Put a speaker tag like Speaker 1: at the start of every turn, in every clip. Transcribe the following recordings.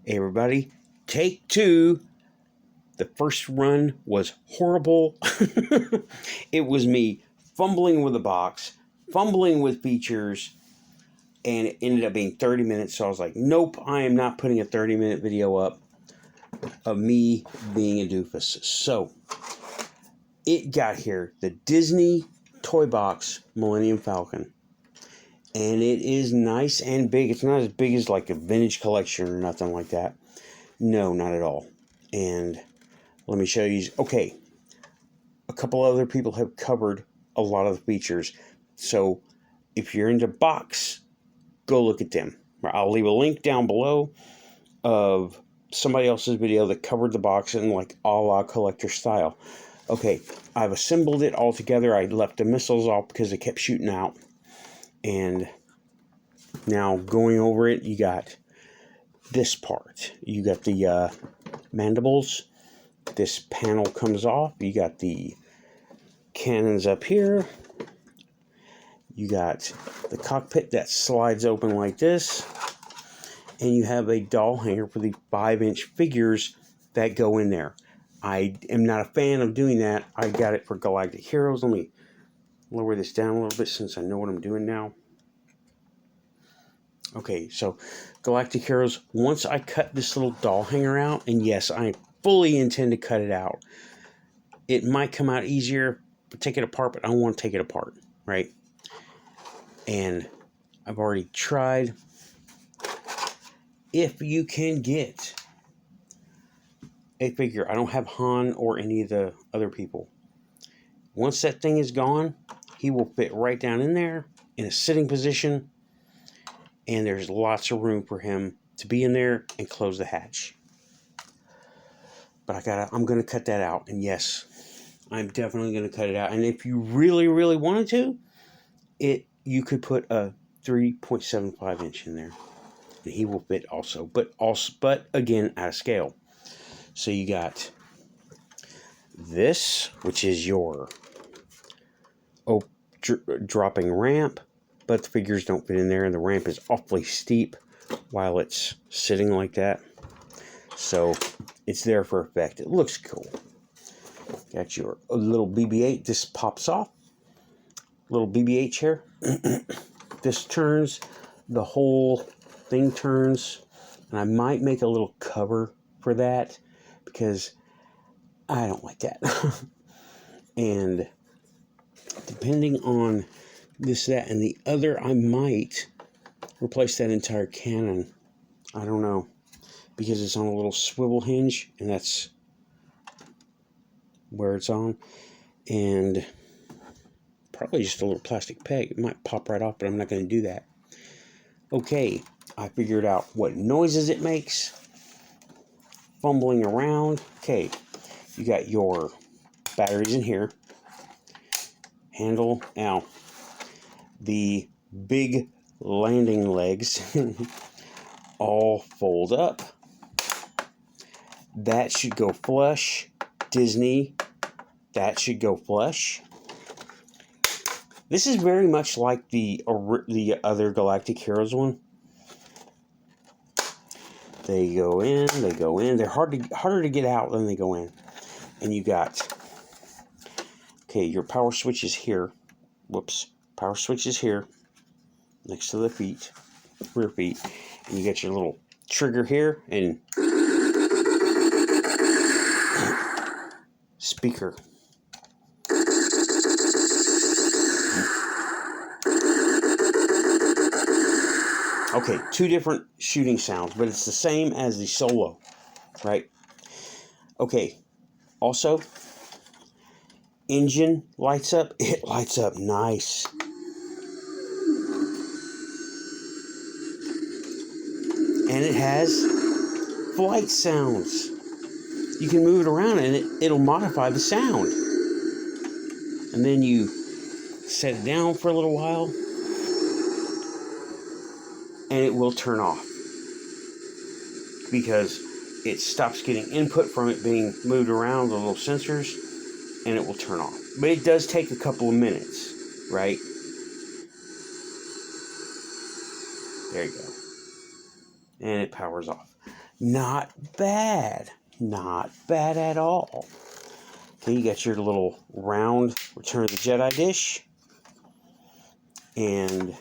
Speaker 1: Hey everybody, take two. The first run was horrible. It was me fumbling with the box, fumbling with features, and it ended up being 30 minutes. So I was like, nope, I am not putting a 30-minute video up of me being a doofus. So it got here, the Disney Toy Box Millennium Falcon. And it is nice and big. It's not as big as like a vintage collection or nothing like that. No, not at all. And let me show you. Okay, a couple other people have covered a lot of the features. So if you're into box, go look at them. I'll leave a link down below of somebody else's video that covered the box in like a la collector style. Okay, I've assembled it all together. I left the missiles off because they kept shooting out. And now going over it, you got this part. You got the mandibles. This panel comes off. You got the cannons up here. You got the cockpit that slides open like this. And you have a doll hanger for the 5-inch figures that go in there. I am not a fan of doing that. I got it for Galactic Heroes. Let me lower this down a little bit since I know what I'm doing now. Okay, so Galactic Heroes, once I cut this little doll hanger out, and yes, I fully intend to cut it out. It might come out easier to take it apart, but I don't want to take it apart, right? And I've already tried. If you can get a figure, I don't have Han or any of the other people. Once that thing is gone, he will fit right down in there in a sitting position, and there's lots of room for him to be in there and close the hatch. But I'm going to cut that out, and yes, I'm definitely going to cut it out. And if you really, really wanted to, you could put a 3.75 inch in there, and he will fit also. But again, out of scale. So you got this, which is your dropping ramp, but the figures don't fit in there, and the ramp is awfully steep while it's sitting like that. So it's there for effect. It looks cool. Got your little BB-8. This pops off. Little BB-8 chair. This turns. The whole thing turns. And I might make a little cover for that because I don't like that. And depending on this, that, and the other, I might replace that entire cannon. I don't know. Because it's on a little swivel hinge, and that's where it's on. And probably just a little plastic peg. It might pop right off, but I'm not going to do that. Okay, I figured out what noises it makes. Fumbling around. Okay, you got your batteries in here. Handle. Now, the big landing legs all fold up. That should go flush. Disney, that should go flush. This is very much like the other Galactic Heroes one. They go in, they go in. They're harder to get out than they go in. And you got, okay, your power switch is here. Whoops. Power switch is here, next to the feet, rear feet. And you got your little trigger here and speaker. Okay, two different shooting sounds, but it's the same as the Solo, right? Okay, also, engine lights up. It lights up nice. And it has flight sounds. You can move it around and it'll modify the sound. And then you set it down for a little while and it will turn off because it stops getting input from it being moved around, the little sensors, and it will turn off. But it does take a couple of minutes, right? There you go. And it powers off. Not bad. Not bad at all. Okay, you got your little round Return of the Jedi dish. And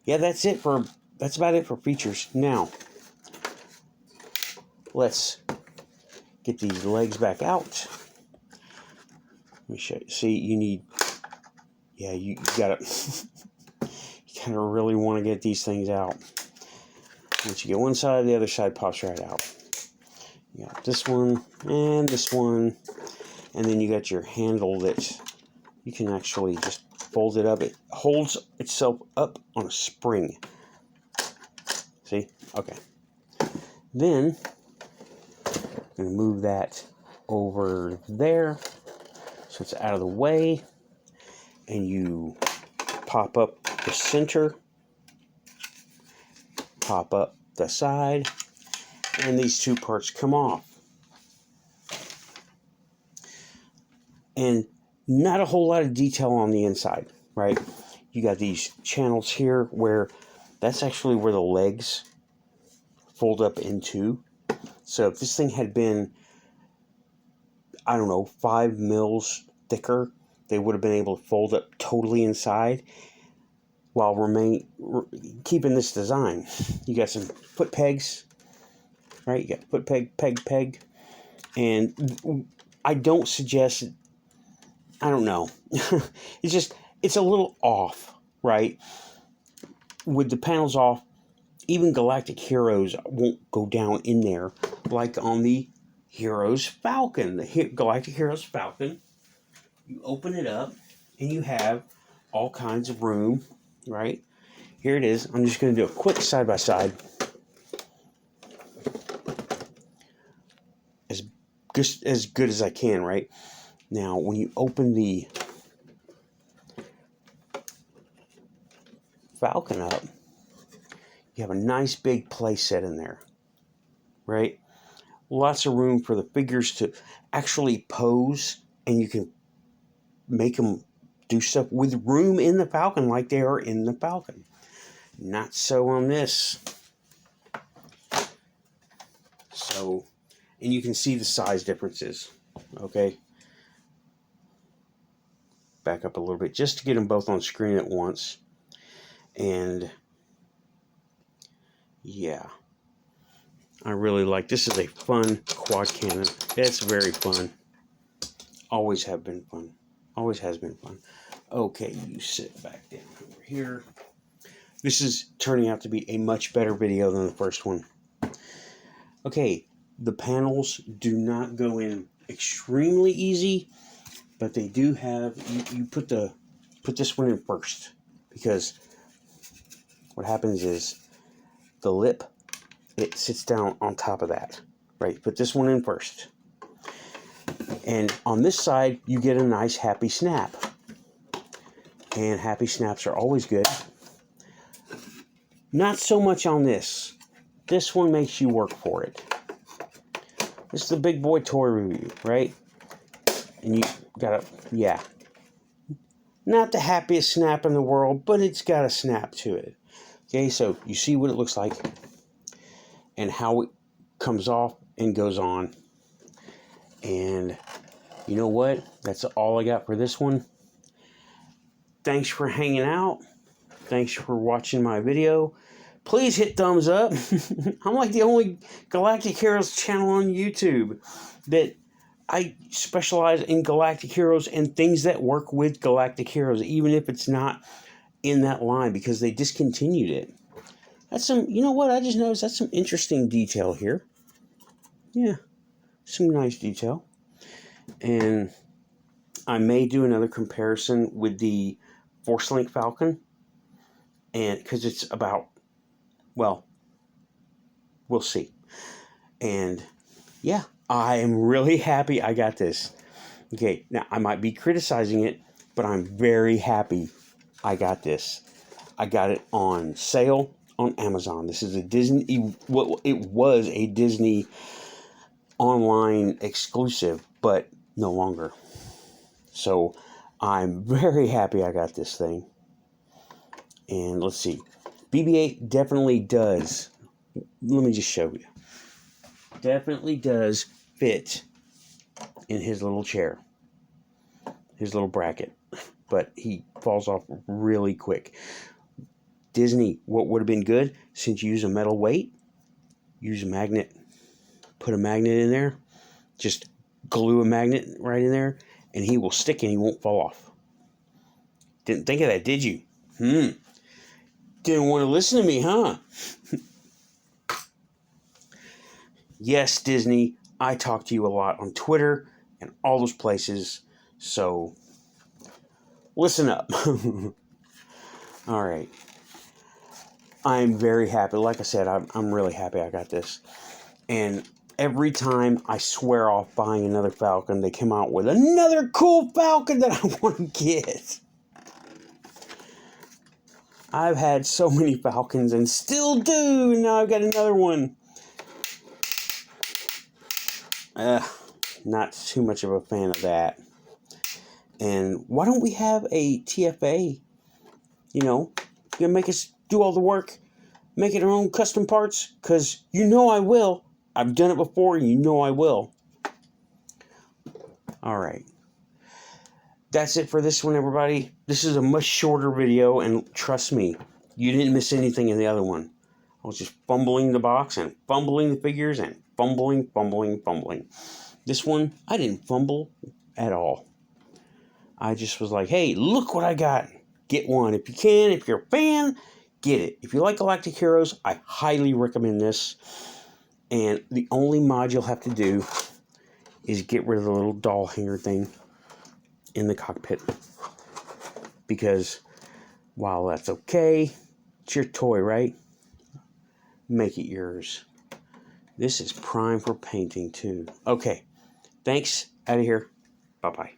Speaker 1: yeah, that's about it for features. Now, let's get these legs back out. Let me show you. See, you need, yeah, you gotta, you gotta really want to get these things out. Once you get one side, the other side pops right out. You got this one, and then you got your handle that you can actually just fold it up. It holds itself up on a spring. See? Okay. Then, I'm going to move that over there so it's out of the way. And you pop up the center, pop up the side, and these two parts come off. And not a whole lot of detail on the inside, right? You got these channels here where that's actually where the legs fold up into. So if this thing had been, I don't know, 5 mils thicker, they would have been able to fold up totally inside while keeping this design. You got some foot pegs, right? You got foot peg, peg. And I don't suggest, I don't know. It's a little off, right? With the panels off, even Galactic Heroes won't go down in there like on the Heroes Falcon. The Galactic Heroes Falcon, you open it up and you have all kinds of room, right? Here it is. I'm just going to do a quick side-by-side. As good as I can, right? Now, when you open the Falcon up, you have a nice big play set in there, right? Lots of room for the figures to actually pose, and you can make them do stuff with room in the Falcon like they are in the Falcon. Not so on this. So, and you can see the size differences, okay? Back up a little bit just to get them both on screen at once. And yeah, I really like this. Is a fun quad cannon. It's very fun. Always have been fun. Always has been fun. Okay, you sit back down over here. This is turning out to be a much better video than the first one. Okay, the panels do not go in extremely easy, but they do have, you put this one in first, because what happens is the lip, it sits down on top of that, right? Put this one in first. And on this side, you get a nice happy snap. And happy snaps are always good. Not so much on this. This one makes you work for it. This is the Big Boy Toy Review, right? And you gotta, yeah. Not the happiest snap in the world, but it's got a snap to it. Okay, so you see what it looks like and how it comes off and goes on. And you know what? That's all I got for this one. Thanks for hanging out. Thanks for watching my video. Please hit thumbs up. I'm like the only Galactic Heroes channel on YouTube that I specialize in Galactic Heroes and things that work with Galactic Heroes, even if it's not in that line, because they discontinued it. That's some, you know what? I just noticed that's some interesting detail here. Yeah, some nice detail. And I may do another comparison with the Force Link Falcon, and because it's about, well, we'll see. And yeah, I am really happy I got this. Okay, now I might be criticizing it, but I'm very happy I got this. I got it on sale on Amazon. This is a Disney, well, it was a Disney online exclusive, but no longer. So I'm very happy I got this thing. And let's see. BB-8 definitely does Let me just show you. Definitely does fit in his little chair, his little bracket, but he falls off really quick. Disney, what would have been good, since you use a metal weight, use a magnet. Put a magnet in there, just glue a magnet right in there, and he will stick and he won't fall off. Didn't think of that, did you? Didn't want to listen to me, huh? Yes, Disney, I talk to you a lot on Twitter and all those places, so listen up. All right. I'm very happy. Like I said, I'm really happy I got this. And every time I swear off buying another Falcon, they come out with another cool Falcon that I want to get. I've had so many Falcons and still do. And now I've got another one. Not too much of a fan of that. And why don't we have a TFA? You know, you make us do all the work, make it our own custom parts, because you know I will. I've done it before, and you know I will. All right. That's it for this one, everybody. This is a much shorter video, and trust me, you didn't miss anything in the other one. I was just fumbling the box and fumbling the figures and fumbling. This one, I didn't fumble at all. I just was like, hey, look what I got. Get one. If you can, if you're a fan, get it. If you like Galactic Heroes, I highly recommend this. And the only mod you'll have to do is get rid of the little doll hanger thing in the cockpit. Because while that's okay, it's your toy, right? Make it yours. This is prime for painting too. Okay. Thanks. Out of here. Bye-bye.